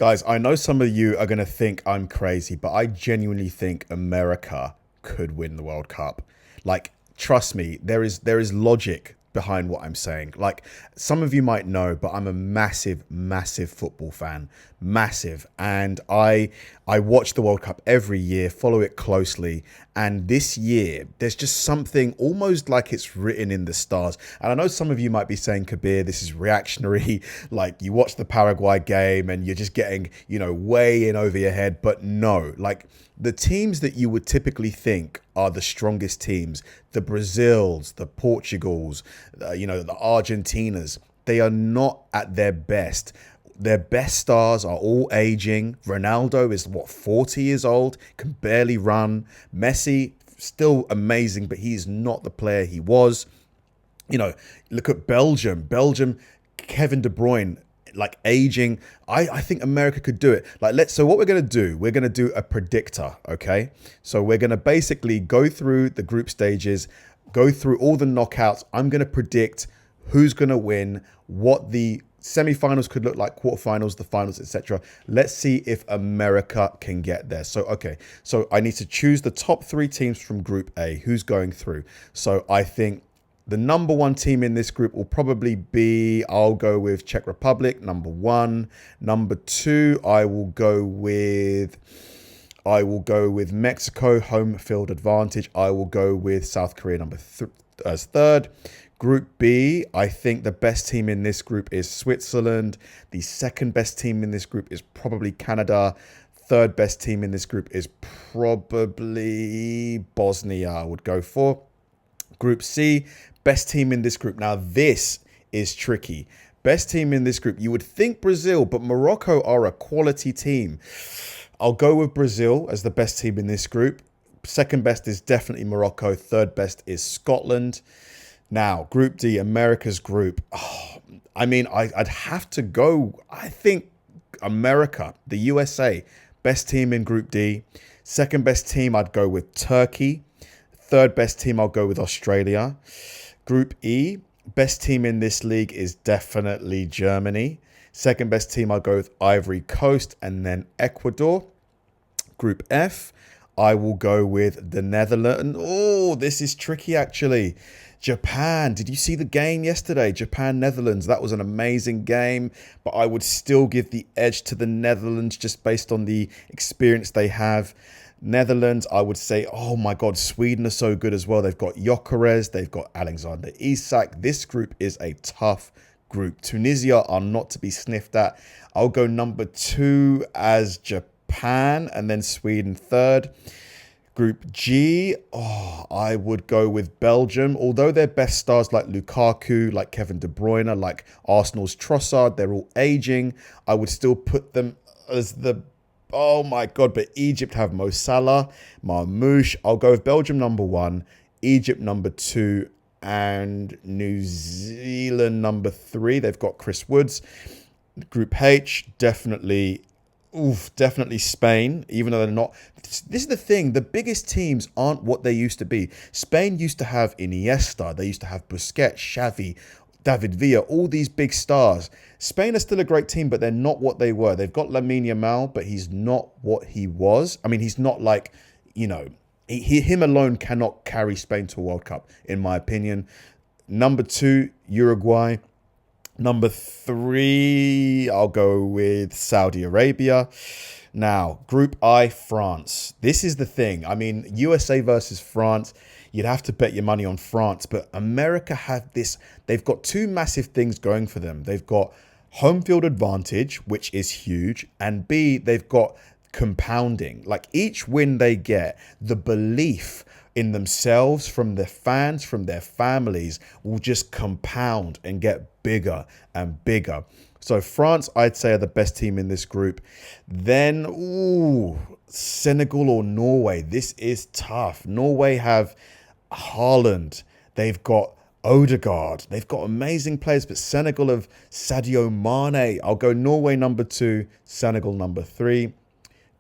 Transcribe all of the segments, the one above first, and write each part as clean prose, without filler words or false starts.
Guys, I know some of you are going to think I'm crazy, but I genuinely think America could win the World Cup. Like, trust me, there is logic behind what I'm saying. Like, some of you might know, but I'm a massive, massive football fan, massive, and I watch the World Cup every year, follow it closely, and this year there's just something almost like it's written in the stars. And I know some of you might be saying, Kabir, this is reactionary. Like, you watch the Paraguay game and you're just getting, way in over your head. But no, like, the teams that you would typically think are the strongest teams, the Brazils, the Portugals, the Argentinas, they are not at their best. Their best stars are all aging. Ronaldo is 40 years old, can barely run. Messi, still amazing, but he's not the player he was. Look at Belgium. Kevin De Bruyne, like, aging. I think America could do it. So what we're going to do, we're going to do a predictor, okay? So we're going to basically go through the group stages, go through all the knockouts. I'm going to predict who's going to win, what the semifinals could look like, quarterfinals, the finals, etc. Let's see if America can get there. So, okay. So I need to choose the top three teams from Group A. Who's going through? So I think the number one team in this group will probably be, I'll go with Czech Republic, number one. Number two, I will go with Mexico, home field advantage. I will go with South Korea as third. Group B, I think the best team in this group is Switzerland. The second best team in this group is probably Canada. Third best team in this group is probably Bosnia, I would go for. Group C, best team in this group. Now, this is tricky. Best team in this group. You would think Brazil, but Morocco are a quality team. I'll go with Brazil as the best team in this group. Second best is definitely Morocco. Third best is Scotland. Now, Group D, America's group. I'd have to go. I think America, the USA, best team in Group D. Second best team, I'd go with Turkey. Third best team, I'll go with Australia. Group E, best team in this league is definitely Germany. Second best team, I'll go with Ivory Coast and then Ecuador. Group F, I will go with the Netherlands. Oh, this is tricky, actually. Japan. Did you see the game yesterday? Japan-Netherlands. That was an amazing game, but I would still give the edge to the Netherlands just based on the experience they have. Netherlands, I would say, oh my God, Sweden are so good as well. They've got Gyökeres, they've got Alexander Isak. This group is a tough group. Tunisia are not to be sniffed at. I'll go number two as Japan and then Sweden third. Group G, I would go with Belgium. Although their best stars like Lukaku, like Kevin De Bruyne, like Arsenal's Trossard, they're all aging. I would still put them as oh my God, but Egypt have Mo Salah, Marmoush. I'll go with Belgium number one, Egypt number two, and New Zealand number three. They've got Chris Woods. Group H, definitely Spain, even though they're not. This is the thing. The biggest teams aren't what they used to be. Spain used to have Iniesta. They used to have Busquets, Xavi, David Villa, all these big stars. Spain are still a great team, but they're not what they were. They've got Lamine Yamal, but he's not what he was. I mean, he's not like, him alone cannot carry Spain to a World Cup, in my opinion. Number two, Uruguay. Number three, I'll go with Saudi Arabia. Now, Group I, France. This is the thing. I mean, USA versus France, you'd have to bet your money on France. But America have this. They've got two massive things going for them. They've got home field advantage, which is huge. And B, they've got compounding. Like, each win they get, the belief in themselves from their fans, from their families, will just compound and get bigger and bigger. So France, I'd say, are the best team in this group. Then, Senegal or Norway. This is tough. Norway have Haaland. They've got Odegaard. They've got amazing players, but Senegal have Sadio Mane. I'll go Norway number two, Senegal number three.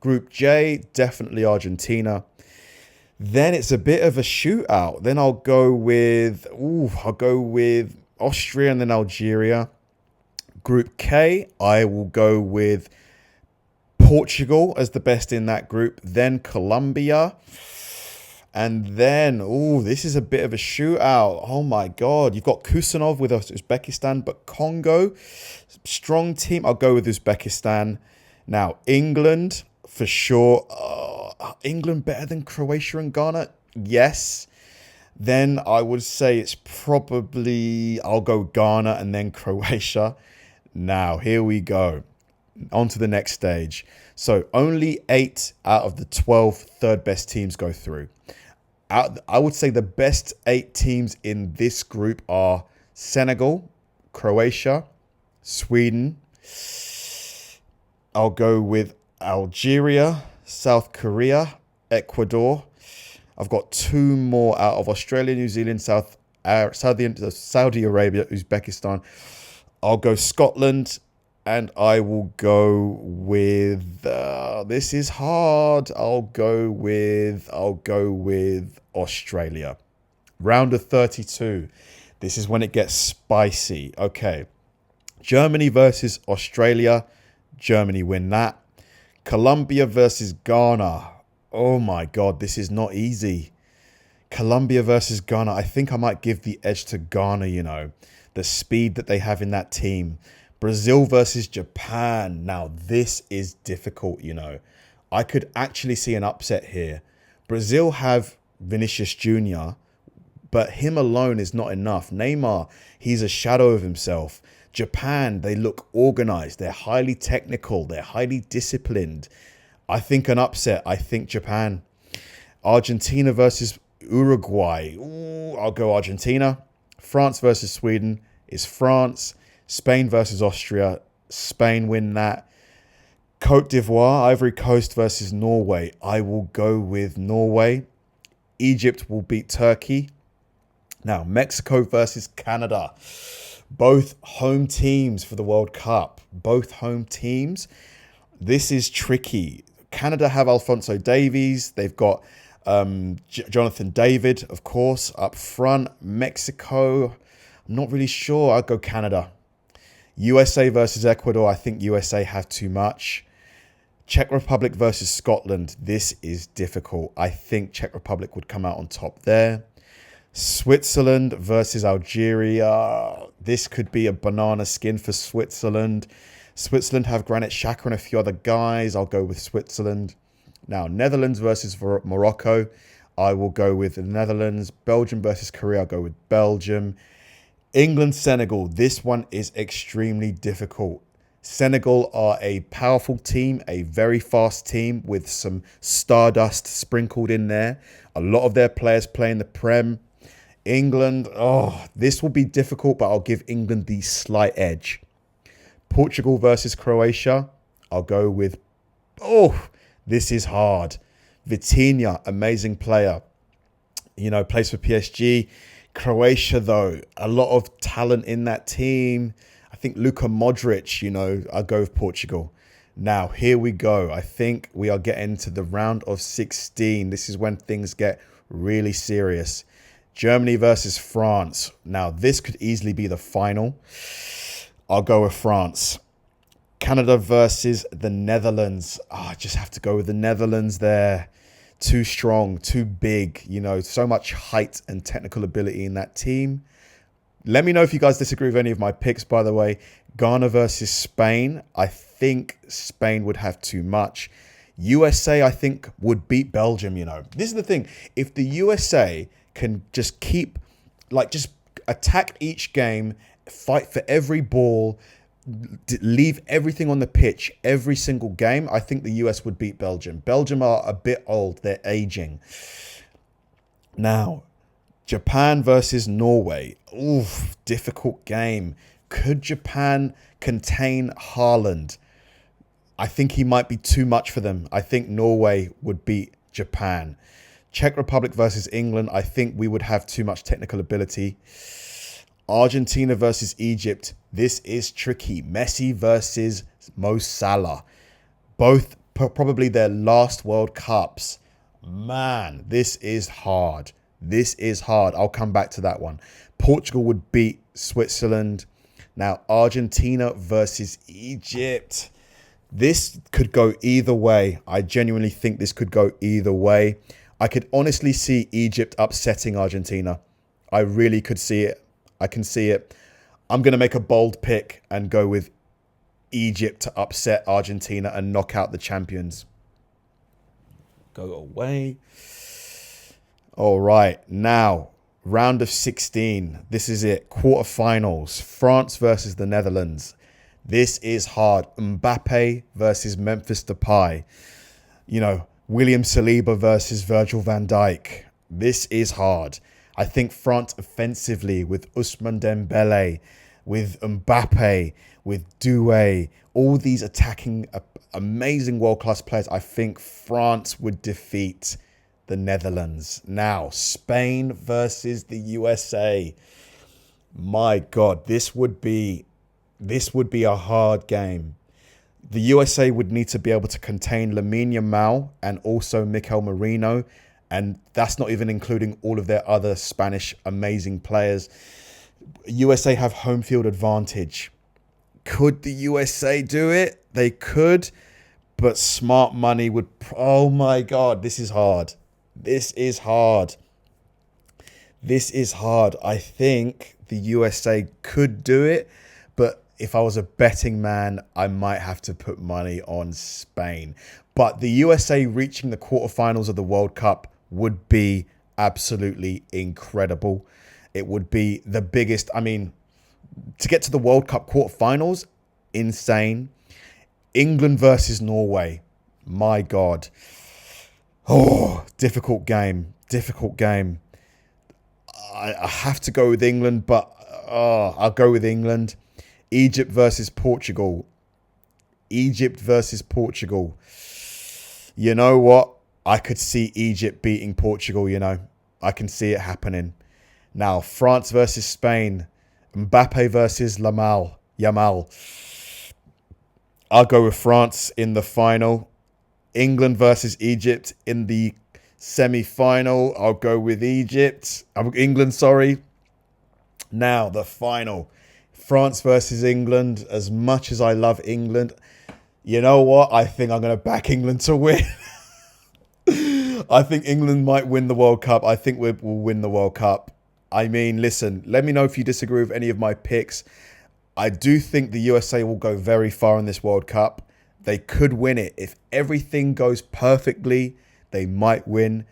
Group J, definitely Argentina. Then it's a bit of a shootout. Then I'll go with Austria and then Algeria. Group K, I will go with Portugal as the best in that group, then Colombia, and then, oh, this is a bit of a shootout. Oh my God. You've got Kusanov with Uzbekistan, but Congo, strong team. I'll go with Uzbekistan. Now, England, for sure. England better than Croatia and Ghana? Yes. Then I would say it's probably, I'll go Ghana and then Croatia. Now, here we go. On to the next stage. So only 8 out of the 12 third best teams go through. I would say the best 8 teams in this group are Senegal, Croatia, Sweden. I'll go with Algeria, South Korea, Ecuador. I've got 2 more out of Australia, New Zealand, Saudi Arabia, Uzbekistan. I'll go Scotland, and I will go with, this is hard. I'll go with Australia. Round of 32. This is when it gets spicy. Okay. Germany versus Australia. Germany win that. Colombia versus Ghana. Oh my God, this is not easy. Colombia versus Ghana. I think I might give the edge to Ghana, the speed that they have in that team. Brazil versus Japan. Now, this is difficult, I could actually see an upset here. Brazil have Vinicius Jr., but him alone is not enough. Neymar, he's a shadow of himself. Japan, they look organized. They're highly technical. They're highly disciplined. I think an upset. I think Japan. Argentina versus Uruguay. Ooh, I'll go Argentina. France versus Sweden is France. Spain versus Austria. Spain win that. Côte d'Ivoire, Ivory Coast versus Norway. I will go with Norway. Egypt will beat Turkey. Now, Mexico versus Canada. Both home teams for the World Cup. Both home teams. This is tricky. Canada have Alphonso Davies. They've got Jonathan David, of course, up front. Mexico, I'm not really sure. I'll go Canada. USA versus Ecuador. I think USA have too much. Czech Republic versus Scotland. This is difficult. I think Czech Republic would come out on top there. Switzerland versus Algeria. This could be a banana skin for Switzerland. Switzerland have Granit Xhaka and a few other guys. I'll go with Switzerland. Now, Netherlands versus Morocco. I will go with the Netherlands. Belgium versus Korea. I'll go with Belgium. England, Senegal. This one is extremely difficult. Senegal are a powerful team, a very fast team with some stardust sprinkled in there. A lot of their players play in the Prem. England, this will be difficult, but I'll give England the slight edge. Portugal versus Croatia. I'll go with, this is hard. Vitinha, amazing player. Plays for PSG. Croatia, though, a lot of talent in that team. I think Luka Modric, I'll go with Portugal. Now, here we go. I think we are getting to the round of 16. This is when things get really serious. Germany versus France. Now, this could easily be the final. I'll go with France. Canada versus the Netherlands. I just have to go with the Netherlands there. Too strong, too big, so much height and technical ability in that team. Let me know if you guys disagree with any of my picks, by the way. Ghana versus Spain. I think Spain would have too much. USA, I think, would beat Belgium, This is the thing. If the USA can just just attack each game, fight for every ball, leave everything on the pitch every single game, I think the US would beat Belgium. Belgium are a bit old. They're aging. Now, Japan versus Norway. Oof, difficult game. Could Japan contain Haaland? I think he might be too much for them. I think Norway would beat Japan. Czech Republic versus England. I think we would have too much technical ability. Argentina versus Egypt. This is tricky. Messi versus Mo Salah. Both probably their last World Cups. Man, this is hard. This is hard. I'll come back to that one. Portugal would beat Switzerland. Now, Argentina versus Egypt. This could go either way. I genuinely think this could go either way. I could honestly see Egypt upsetting Argentina. I really could see it. I can see it. I'm going to make a bold pick and go with Egypt to upset Argentina and knock out the champions. Go away. All right. Now, round of 16. This is it. Quarterfinals. France versus the Netherlands. This is hard. Mbappe versus Memphis Depay. You know, William Saliba versus Virgil van Dijk. This is hard. I think France offensively with Ousmane Dembele, with Mbappe, with Doué, all these attacking amazing world-class players, I think France would defeat the Netherlands. Now, Spain versus the USA. My God, this would be a hard game. The USA would need to be able to contain Lamine Yamal and also Mikel Merino. And that's not even including all of their other Spanish amazing players. USA have home field advantage. Could the USA do it? They could, but smart money would... Oh my God, this is hard. This is hard. This is hard. I think the USA could do it, but if I was a betting man, I might have to put money on Spain. But the USA reaching the quarterfinals of the World Cup would be absolutely incredible. It would be the biggest. I mean, to get to the World Cup quarterfinals, insane. England versus Norway. My God. Oh, difficult game. Difficult game. I have to go with England, but I'll go with England. Egypt versus Portugal. Egypt versus Portugal. You know what? I could see Egypt beating Portugal, you know. I can see it happening. Now, France versus Spain. Mbappe versus Yamal. I'll go with France in the final. England versus Egypt in the semi-final. I'll go with England, sorry. Now, the final. France versus England. As much as I love England, you know what? I think I'm going to back England to win. I think England might win the World Cup. I think we'll win the World Cup. I mean, listen, let me know if you disagree with any of my picks. I do think the USA will go very far in this World Cup. They could win it. If everything goes perfectly, they might win.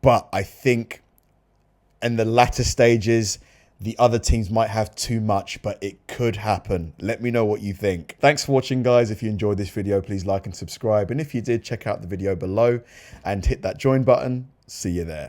But I think in the latter stages, the other teams might have too much, but it could happen. Let me know what you think. Thanks for watching, guys. If you enjoyed this video, please like and subscribe. And if you did, check out the video below and hit that join button. See you there.